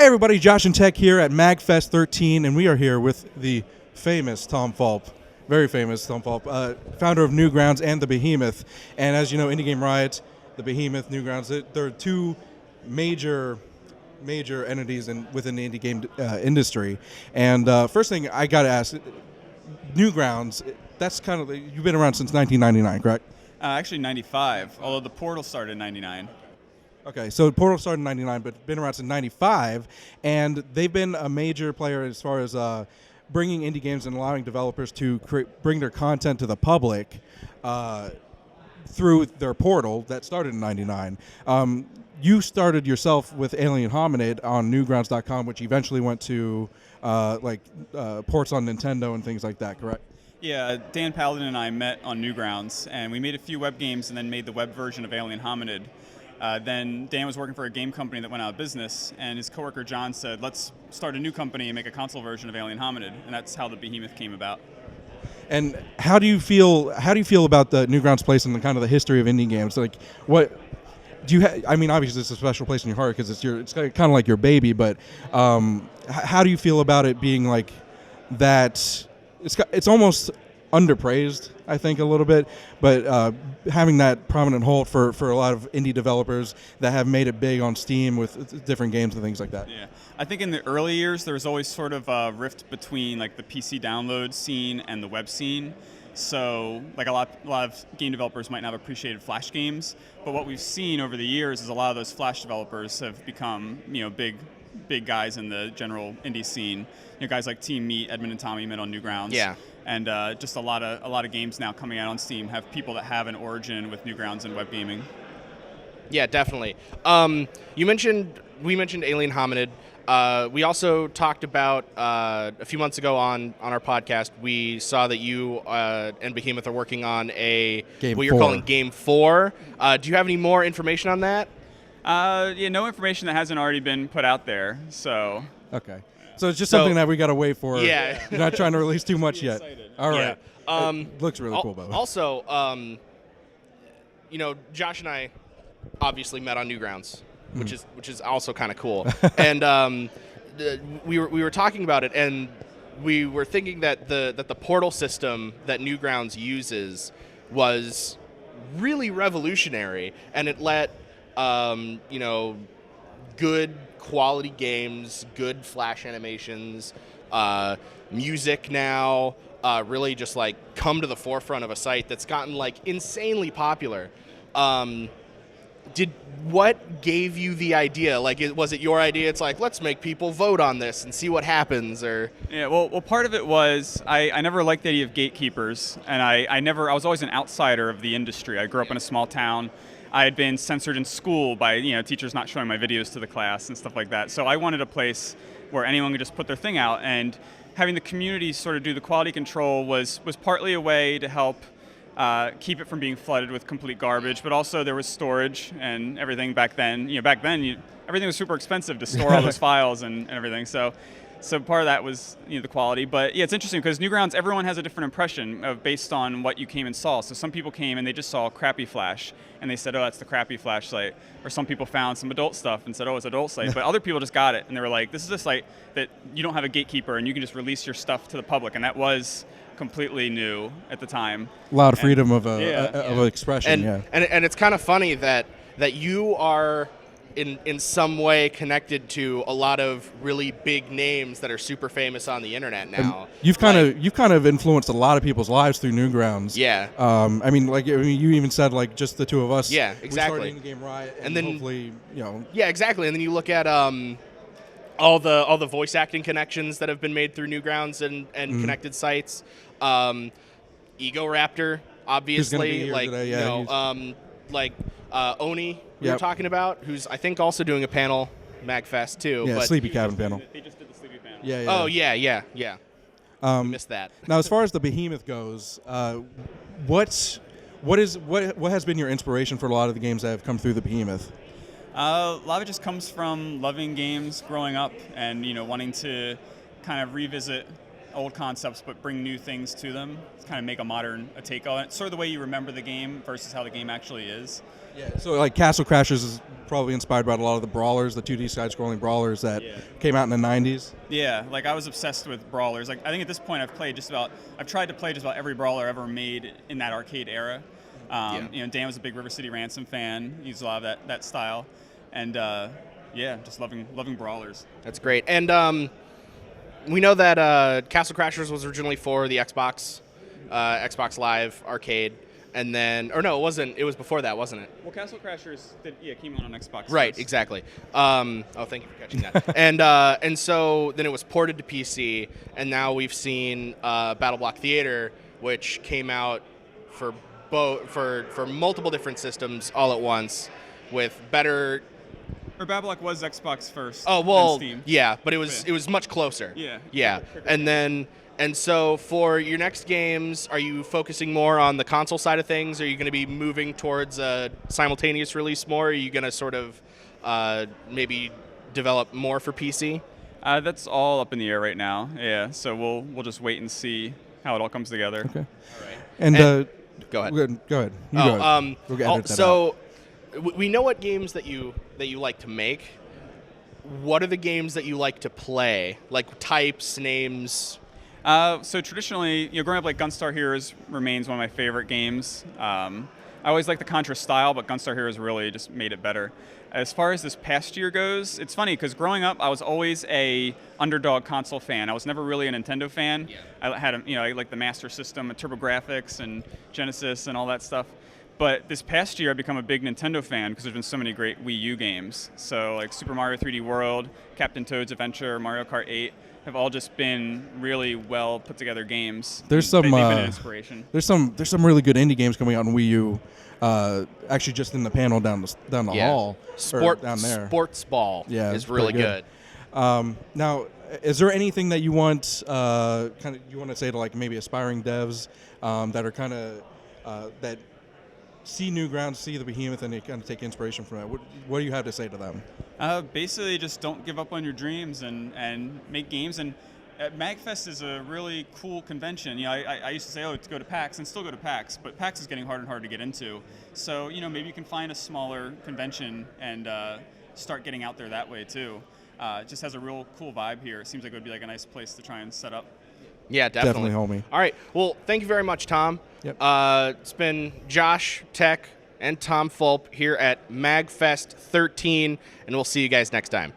Hey everybody, Josh and Tech here at MAGFest 13, and we are here with the famous Tom Fulp, very famous Tom Fulp, founder of Newgrounds and the Behemoth. And as you know, Indie Game Riot, the Behemoth, Newgrounds, they're two major entities within the indie game industry. And first thing I got to ask, Newgrounds, that's kind of, you've been around since 1999, correct? Actually 95, although the portal started in 99. Okay, so Portal started in 99, but been around since 95, and they've been a major player as far as bringing indie games and allowing developers to bring their content to the public through their portal that started in 99. You started yourself with Alien Hominid on Newgrounds.com, which eventually went to ports on Nintendo and things like that, correct? Yeah, Dan Paladin and I met on Newgrounds, and we made a few web games and then made the web version of Alien Hominid. Then Dan was working for a game company that went out of business, and his coworker John said, let's start a new company and make a console version of Alien Hominid, and that's how the Behemoth came about. And how do you feel about the Newgrounds place in the kind of the history of indie games? Like, what do you I mean, obviously it's a special place in your heart because it's kind of like your baby, but how do you feel about it being like that? It's almost underpraised, I think, a little bit, but having that prominent hold for a lot of indie developers that have made it big on Steam with different games and things like that. Yeah, I think in the early years there was always sort of a rift between like the PC download scene and the web scene. So like a lot of game developers might not have appreciated Flash games, but what we've seen over the years is a lot of those Flash developers have become big guys in the general indie scene. Guys like Team Meat, Edmund and Tommy met on Newgrounds. Yeah. And just a lot of games now coming out on Steam have people that have an origin with Newgrounds and web gaming. Yeah, definitely. We mentioned Alien Hominid. We also talked about a few months ago on our podcast. We saw that you and Behemoth are working on what you're calling Game 4. Do you have any more information on that? No information that hasn't already been put out there. So okay. So it's just something that we got to wait for. Yeah. You're not trying to release too much yet. Excited. All right. Yeah. It looks really cool, by the way. Also, Josh and I obviously met on Newgrounds, which is also kind of cool. And we were talking about it, and we were thinking that the portal system that Newgrounds uses was really revolutionary, and it let good quality games, good Flash animations, music now really just like come to the forefront of a site that's gotten like insanely popular. What gave you the idea? Like, was it your idea? It's like, let's make people vote on this and see what happens, or? Yeah, well, part of it was I never liked the idea of gatekeepers, and I was always an outsider of the industry. I grew up in a small town. I had been censored in school by teachers not showing my videos to the class and stuff like that. So I wanted a place where anyone could just put their thing out, and having the community sort of do the quality control was partly a way to help keep it from being flooded with complete garbage, but also there was storage and everything back then. Everything was super expensive to store all those files and everything. So part of that was the quality. But yeah, it's interesting because Newgrounds, everyone has a different impression based on what you came and saw. So some people came and they just saw crappy Flash and they said, oh, that's the crappy Flash site. Or some people found some adult stuff and said, oh, it's adult site. But other people just got it and they were like, this is a site that you don't have a gatekeeper and you can just release your stuff to the public. And that was completely new at the time. A lot of freedom of expression. And it's kind of funny that you are in some way connected to a lot of really big names that are super famous on the internet now. And you've kind of influenced a lot of people's lives through Newgrounds. Yeah. You even said like just the two of us. Yeah, exactly. We started Indie Game Riot, and then hopefully Yeah, exactly. And then you look at all the voice acting connections that have been made through Newgrounds and connected sites. Ego Raptor, obviously, like today, Oni, we were talking about, who's I think also doing a panel, MAGFest too. Yeah, but Sleepy Cabin panel. They just did the Sleepy panel. Yeah. Oh yeah. Missed that. Now, as far as the Behemoth goes, what has been your inspiration for a lot of the games that have come through the Behemoth? A lot of it just comes from loving games growing up and wanting to kind of revisit old concepts but bring new things to them. Kind of make a take on it. Sort of the way you remember the game versus how the game actually is. Yeah. So like Castle Crashers is probably inspired by a lot of the brawlers, the 2D side-scrolling brawlers that came out in the 90s. Yeah, like I was obsessed with brawlers. Like I think at this point I've tried to play just about every brawler ever made in that arcade era. Dan was a big River City Ransom fan. He used a lot of that style, and just loving brawlers. That's great. And we know that Castle Crashers was originally for the Xbox Live arcade. And then, or no, it wasn't. It was before that, wasn't it? Well, Castle Crashers came out on Xbox. Right, first. Exactly. Thank you for catching that. And so then it was ported to PC, and now we've seen Battle Block Theater, which came out for multiple different systems all at once, with better. Or Battle Block was Xbox first. Oh well, Steam. Yeah, but it was much closer. Yeah. And so for your next games, are you focusing more on the console side of things? Are you going to be moving towards a simultaneous release more? Are you going to sort of maybe develop more for PC? That's all up in the air right now. Yeah, so we'll just wait and see how it all comes together. Okay. All right. And go ahead. Go ahead. Go ahead. We'll edit that out. We know what games that you like to make. What are the games that you like to play? Like types, names? So traditionally, growing up, like Gunstar Heroes remains one of my favorite games. I always liked the Contra style, but Gunstar Heroes really just made it better. As far as this past year goes, it's funny because growing up, I was always a underdog console fan. I was never really a Nintendo fan. Yeah. I had I like the Master System, and TurboGrafx, and Genesis, and all that stuff. But this past year, I've become a big Nintendo fan because there's been so many great Wii U games. So like Super Mario 3D World, Captain Toad's Adventure, Mario Kart 8 have all just been really well put together games. There's some they've been an inspiration. There's some really good indie games coming out on Wii U. Actually, just in the panel down the hall, down there. Sports Ball is really good. Now, is there anything that you want you want to say to like maybe aspiring devs that are kind of that see Newgrounds, see the Behemoth, and they kind of take inspiration from that? What do you have to say to them? Basically, just don't give up on your dreams and make games. And MAGFest is a really cool convention. I used to say, to go to PAX, and still go to PAX, but PAX is getting harder and harder to get into. So, maybe you can find a smaller convention and start getting out there that way, too. It just has a real cool vibe here. It seems like it would be like a nice place to try and set up. Yeah, definitely. Homie. All right. Well, thank you very much, Tom. Yep. It's been Josh Tech and Tom Fulp here at MAGFest 13, and we'll see you guys next time.